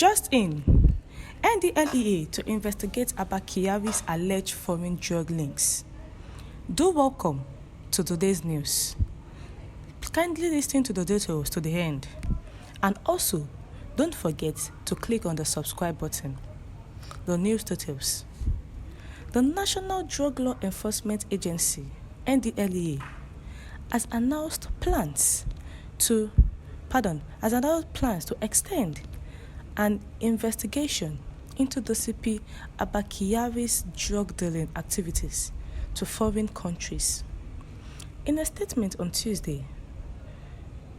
Just in, Ndlea to investigate Abba Kyari'S alleged foreign drug links. Do welcome to today's news. Kindly listen to the details to the end. And also, don't forget to click on the subscribe button. The news details. The National Drug Law Enforcement Agency, Ndlea, has announced plans to extend an investigation into the CP Abba Kyari'S drug dealing activities to foreign countries. In a statement on Tuesday,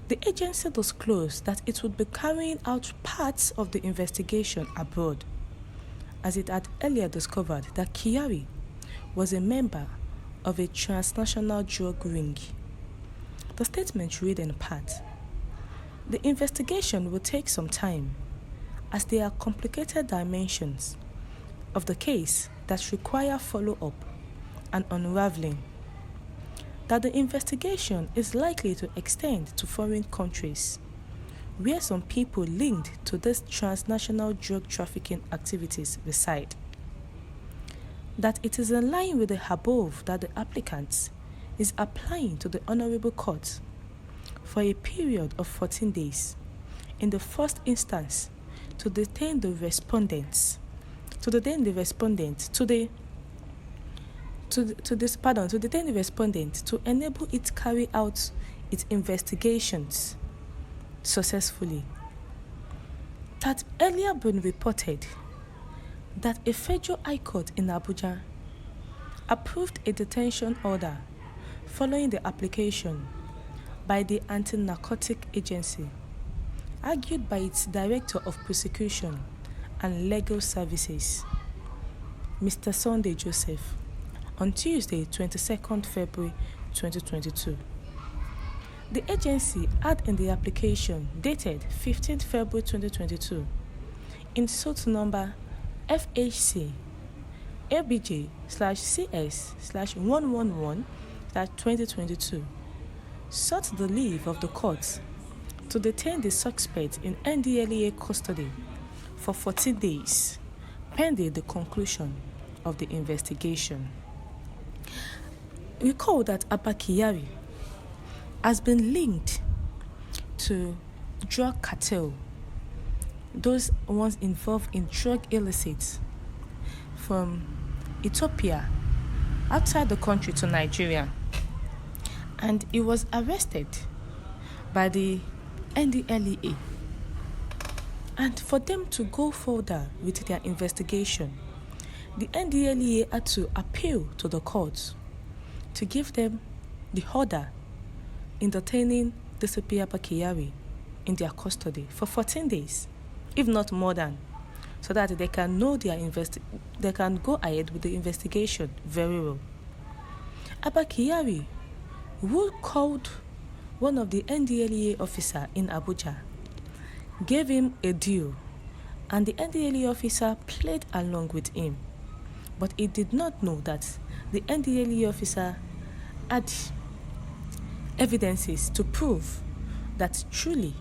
the agency disclosed that it would be carrying out parts of the investigation abroad, as it had earlier discovered that Kyari was a member of a transnational drug ring. The statement read in part, "The investigation will take some time, as there are complicated dimensions of the case that require follow-up and unraveling. That the investigation is likely to extend to foreign countries, where some people linked to these transnational drug trafficking activities reside. That it is in line with the above that the applicant is applying to the Honorable Court for a period of 14 days in the first instance to detain the respondent to enable it to carry out its investigations successfully. That earlier been reported that a federal high court in Abuja approved a detention order following the application by the Anti-Narcotic Agency, argued by its Director of Prosecution and Legal Services, Mr. Sunday Joseph, on Tuesday, 22nd February 2022. The agency had in the application dated 15th February 2022 in suit number FHC ABJ/CS/111/2022 sought the leave of the court to detain the suspect in Ndlea custody for 14 days, pending the conclusion of the investigation. Recall that Abba Kyari has been linked to drug cartel, those ones involved in drug illicits from Ethiopia outside the country to Nigeria, and he was arrested by the Ndlea. And for them to go further with their investigation, the Ndlea had to appeal to the court to give them the order in detaining the CP Abba Kyari in their custody for 14 days, if not more than, so that they can know they can go ahead with the investigation very well. Abba Kyari, who called one of the Ndlea officer in Abuja, gave him a deal, and the Ndlea officer played along with him. But he did not know that the Ndlea officer had evidences to prove that truly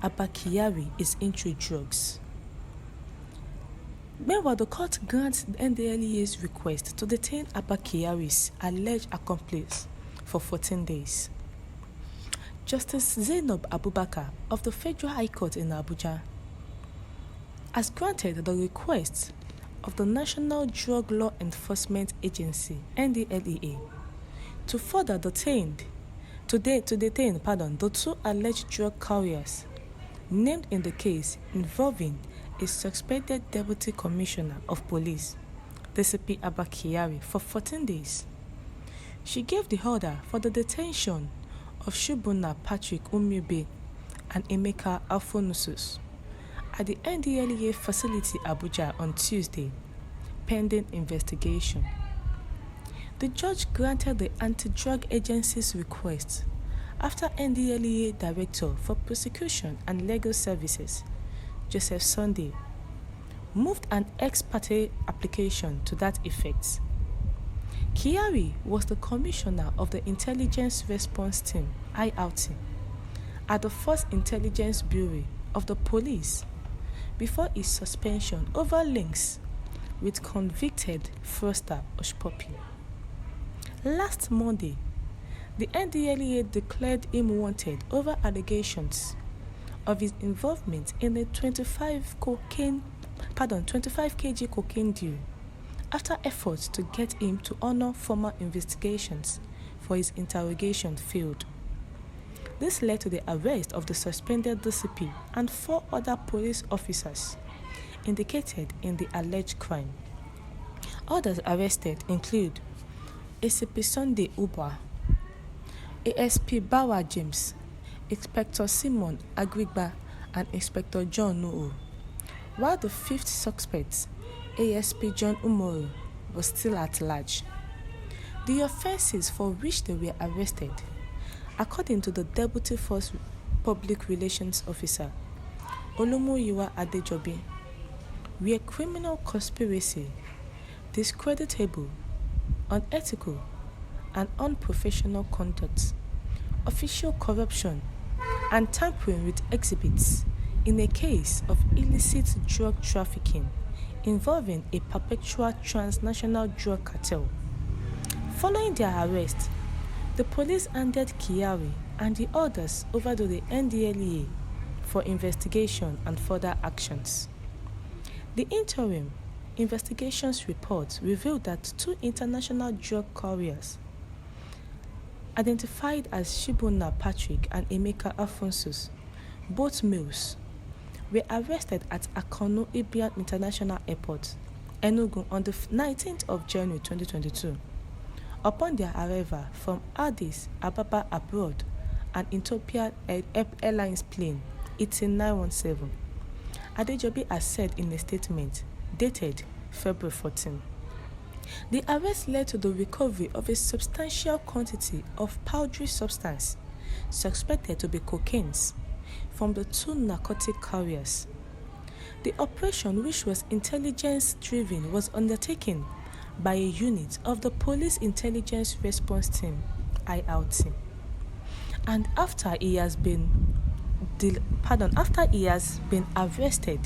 Abba Kyari is into drugs. Meanwhile, the court grants the Ndlea's request to detain Abba Kyari'S alleged accomplice for 14 days. Justice Zainab Abubakar of the Federal High Court in Abuja has granted the request of the National Drug Law Enforcement Agency, Ndlea, to further detain the two alleged drug carriers named in the case involving a suspected Deputy Commissioner of Police, DCP Abba Kyari, for 14 days. She gave the order for the detention of Shubuna Patrick Umube and Emeka Alphonusus at the Ndlea facility Abuja on Tuesday, pending investigation. The judge granted the anti-drug agency's request after Ndlea Director for Prosecution and Legal Services, Joseph Sunday, moved an ex parte application to that effect. Kyari was the commissioner of the Intelligence Response Team, IRT, at the First Intelligence Bureau of the Police before his suspension over links with convicted fraudster Hush Puppy. Last Monday, the Ndlea declared him wanted over allegations of his involvement in a 25 kg cocaine deal after efforts to get him to honor former investigations for his interrogation failed. This led to the arrest of the suspended DCP and 4 other police officers indicated in the alleged crime. Others arrested include ACP Sunday Abba, ASP Bawa James, Inspector Simon Agrigba, and Inspector John Noo, while the 5th suspect, ASP John Umoru, was still at large. The offences for which they were arrested, according to the Deputy First Public Relations Officer, Olumuyiwa Adejobi, were criminal conspiracy, discreditable, unethical, and unprofessional conduct, official corruption, and tampering with exhibits in a case of illicit drug trafficking involving a perpetual transnational drug cartel. Following their arrest, the police handed Kyari and the others over to the Ndlea for investigation and further actions. The interim investigations report revealed that 2 international drug couriers, identified as Shibuna Patrick and Emeka Alphonsus, both males, were arrested at Akonu Ibiam International Airport, Enugu, on the 19th of January 2022. Upon their arrival from Addis Ababa abroad, an Ethiopian Airlines plane, ETN 917, Adejobi has said in a statement dated February 14. The arrest led to the recovery of a substantial quantity of powdery substance suspected to be cocaine from the 2 narcotic carriers. The operation, which was intelligence-driven, was undertaken by a unit of the Police Intelligence Response Team, IRT. And after he has been arrested,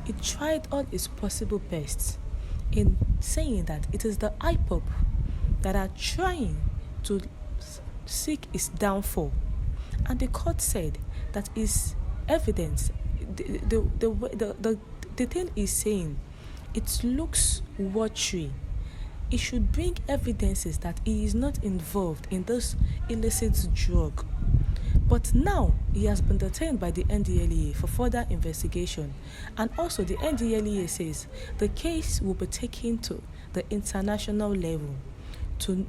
he tried all his possible best in saying that it is the IPOB that are trying to seek his downfall. And the court said that his evidence, the thing he's saying, it looks watery. He should bring evidences that he is not involved in this illicit drug. But now he has been detained by the Ndlea for further investigation, and also the Ndlea says the case will be taken to the international level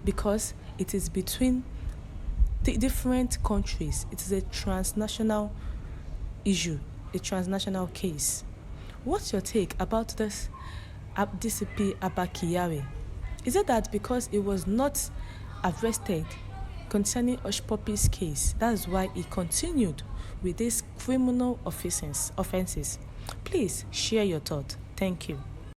because it is between the different countries. It is a transnational issue, a transnational case. What's your take about this DCP Abba Kyari? Is it that because he was not arrested concerning Hush Puppy's case, that's why he continued with these criminal offenses? Please share your thought. Thank you.